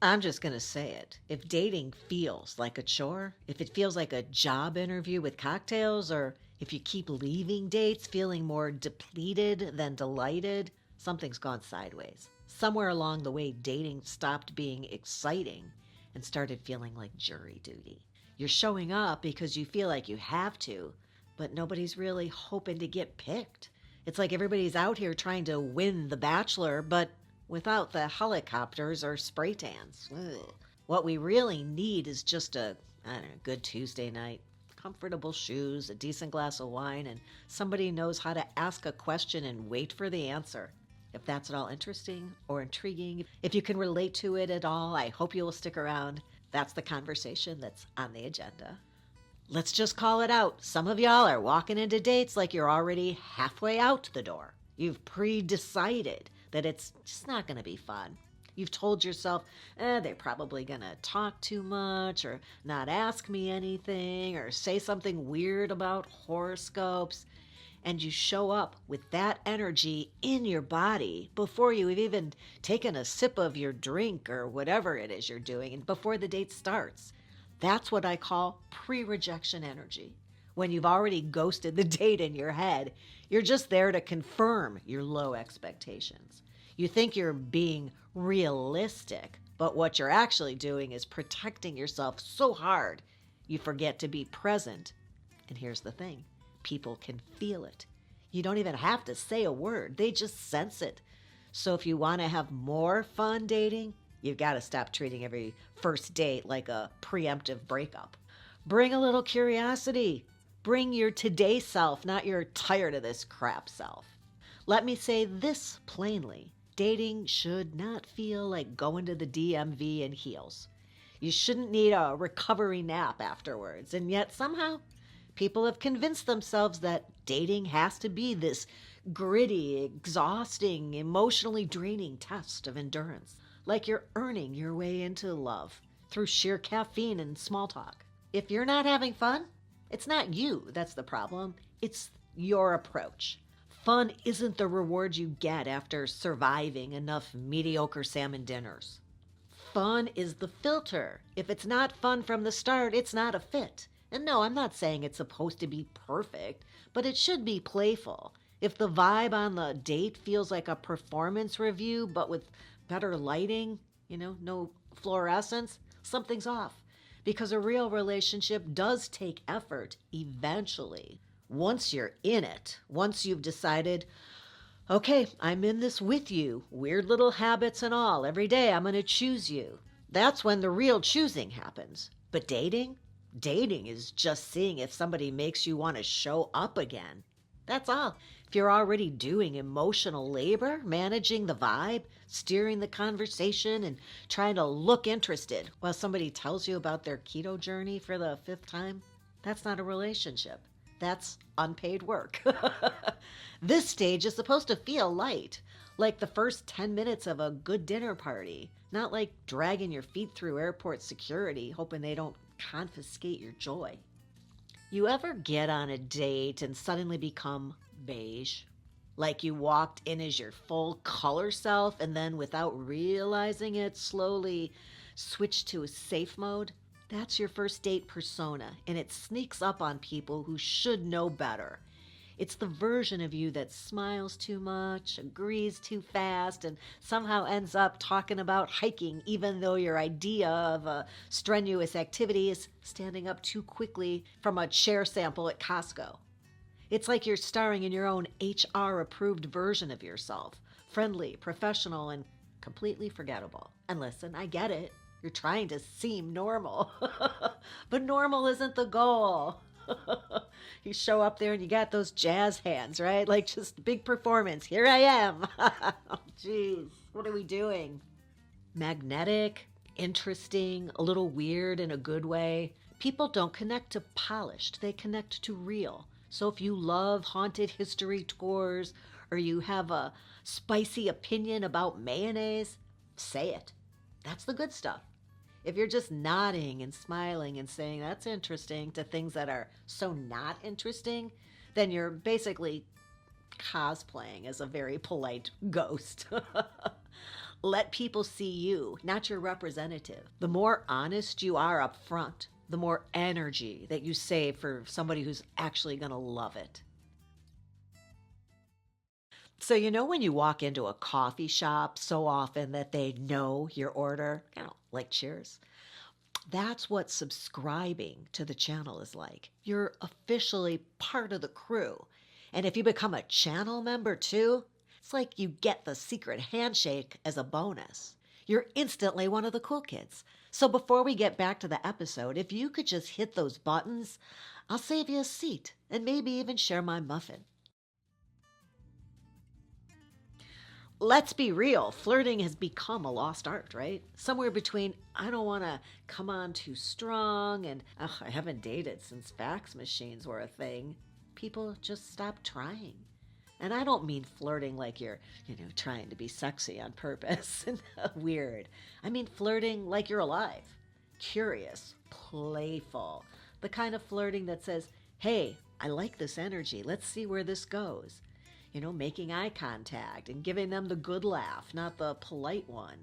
I'm just going to say it. If dating feels like a chore, if it feels like a job interview with cocktails, or if you keep leaving dates feeling more depleted than delighted, something's gone sideways. Somewhere along the way, dating stopped being exciting and started feeling like jury duty. You're showing up because you feel like you have to, but nobody's really hoping to get picked. It's like everybody's out here trying to win The Bachelor, but without the helicopters or spray tans. Ugh. What we really need is just a, I don't know, good Tuesday night. Comfortable shoes, a decent glass of wine, and somebody knows how to ask a question and wait for the answer. If that's at all interesting or intriguing, if you can relate to it at all, I hope you will stick around. That's the conversation that's on the agenda. Let's just call it out. Some of y'all are walking into dates like you're already halfway out the door. You've pre-decided that it's just not going to be fun. You've told yourself, they're probably going to talk too much or not ask me anything or say something weird about horoscopes. And you show up with that energy in your body before you've even taken a sip of your drink or whatever it is you're doing and before the date starts. That's what I call pre-rejection energy. When you've already ghosted the date in your head, you're just there to confirm your low expectations. You think you're being realistic, but what you're actually doing is protecting yourself so hard you forget to be present. And here's the thing, people can feel it. You don't even have to say a word, they just sense it. So if you want to have more fun dating, you've got to stop treating every first date like a preemptive breakup. Bring a little curiosity. Bring your today self, not your tired of this crap self. Let me say this plainly. Dating should not feel like going to the DMV in heels. You shouldn't need a recovery nap afterwards, and yet somehow people have convinced themselves that dating has to be this gritty, exhausting, emotionally draining test of endurance, like you're earning your way into love through sheer caffeine and small talk. If you're not having fun, it's not you that's the problem, it's your approach. Fun isn't the reward you get after surviving enough mediocre salmon dinners. Fun is the filter. If it's not fun from the start, it's not a fit. And no, I'm not saying it's supposed to be perfect, but it should be playful. If the vibe on the date feels like a performance review, but with better lighting, no fluorescence, something's off. Because a real relationship does take effort eventually. Once you're in it, once you've decided, okay, I'm in this with you, weird little habits and all, every day I'm going to choose you. That's when the real choosing happens. But dating? Dating is just seeing if somebody makes you want to show up again. That's all. If you're already doing emotional labor, managing the vibe, steering the conversation, and trying to look interested while somebody tells you about their keto journey for the 5th time, that's not a relationship. That's unpaid work. This stage is supposed to feel light, like the first 10 minutes of a good dinner party, not like dragging your feet through airport security, hoping they don't confiscate your joy. You ever get on a date and suddenly become beige? Like you walked in as your full color self and then without realizing it, slowly switched to a safe mode? That's your first date persona, and it sneaks up on people who should know better. It's the version of you that smiles too much, agrees too fast, and somehow ends up talking about hiking even though your idea of a strenuous activity is standing up too quickly from a chair sample at Costco. It's like you're starring in your own HR-approved version of yourself, friendly, professional, and completely forgettable. And listen, I get it. You're trying to seem normal. But normal isn't the goal. You show up there and you got those jazz hands, right? Like just big performance. Here I am. Oh, jeez. What are we doing? Magnetic, interesting, a little weird in a good way. People don't connect to polished. They connect to real. So if you love haunted history tours or you have a spicy opinion about mayonnaise, say it. That's the good stuff. If you're just nodding and smiling and saying that's interesting to things that are so not interesting, then you're basically cosplaying as a very polite ghost. Let people see you, not your representative. The more honest you are up front, the more energy that you save for somebody who's actually going to love it. So, when you walk into a coffee shop so often that they know your order, like cheers, that's what subscribing to the channel is like. You're officially part of the crew. And if you become a channel member too, it's like you get the secret handshake as a bonus. You're instantly one of the cool kids. So before we get back to the episode, if you could just hit those buttons, I'll save you a seat and maybe even share my muffin. Let's be real, flirting has become a lost art, right? Somewhere between, I don't want to come on too strong, and I haven't dated since fax machines were a thing. People just stop trying. And I don't mean flirting like you're, trying to be sexy on purpose and weird. I mean flirting like you're alive, curious, playful. The kind of flirting that says, hey, I like this energy. Let's see where this goes. Making eye contact and giving them the good laugh, not the polite one.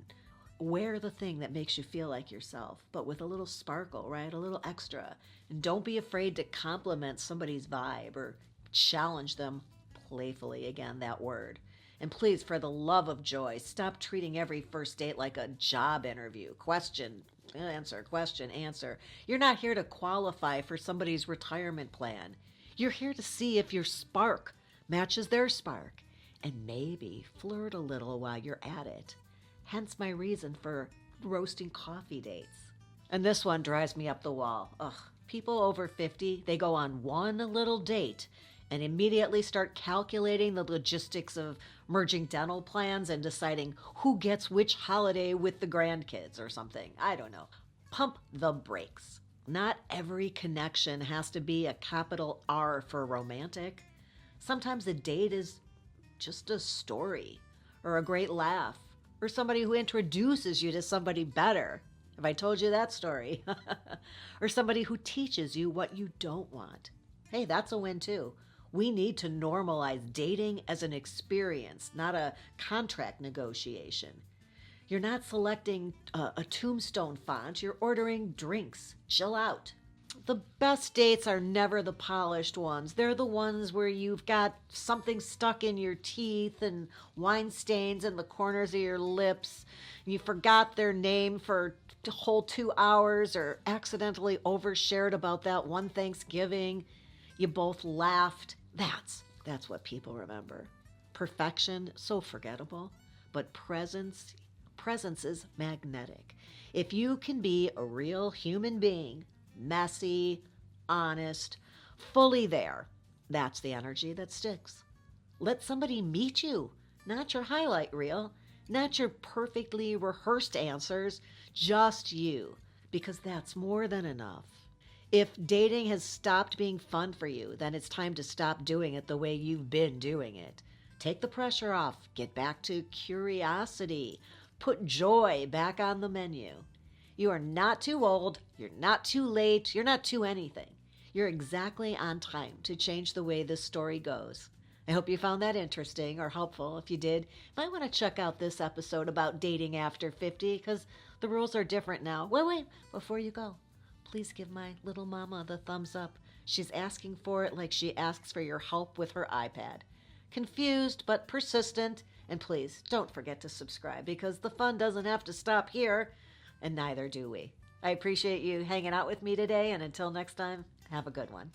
Wear the thing that makes you feel like yourself, but with a little sparkle, right? A little extra. And don't be afraid to compliment somebody's vibe or challenge them playfully, again, that word. And please, for the love of joy, stop treating every first date like a job interview. Question, answer. You're not here to qualify for somebody's retirement plan. You're here to see if your spark matches their spark, and maybe flirt a little while you're at it. Hence my reason for roasting coffee dates. And this one drives me up the wall. People over 50, they go on one little date and immediately start calculating the logistics of merging dental plans and deciding who gets which holiday with the grandkids or something. I don't know. Pump the brakes. Not every connection has to be a capital R for romantic. Sometimes a date is just a story or a great laugh or somebody who introduces you to somebody better. Have I told you that story? Or somebody who teaches you what you don't want. Hey, that's a win too. We need to normalize dating as an experience, not a contract negotiation. You're not selecting a tombstone font. You're ordering drinks. Chill out. The best dates are never the polished ones. They're the ones where you've got something stuck in your teeth and wine stains in the corners of your lips. You forgot their name for a whole 2 hours or accidentally overshared about that one Thanksgiving. You both laughed. That's what people remember. Perfection, so forgettable. But presence is magnetic. If you can be a real human being, messy, honest, fully there, that's the energy that sticks. Let somebody meet you, not your highlight reel, not your perfectly rehearsed answers, just you, because that's more than enough. If dating has stopped being fun for you, then it's time to stop doing it the way you've been doing it. Take the pressure off, get back to curiosity, put joy back on the menu. You are not too old, you're not too late, you're not too anything. You're exactly on time to change the way this story goes. I hope you found that interesting or helpful. If you did, you might want to check out this episode about dating after 50 because the rules are different now. Wait, before you go, please give my little mama the thumbs up. She's asking for it like she asks for your help with her iPad. Confused but persistent, and please don't forget to subscribe because the fun doesn't have to stop here. And neither do we. I appreciate you hanging out with me today, and until next time, have a good one.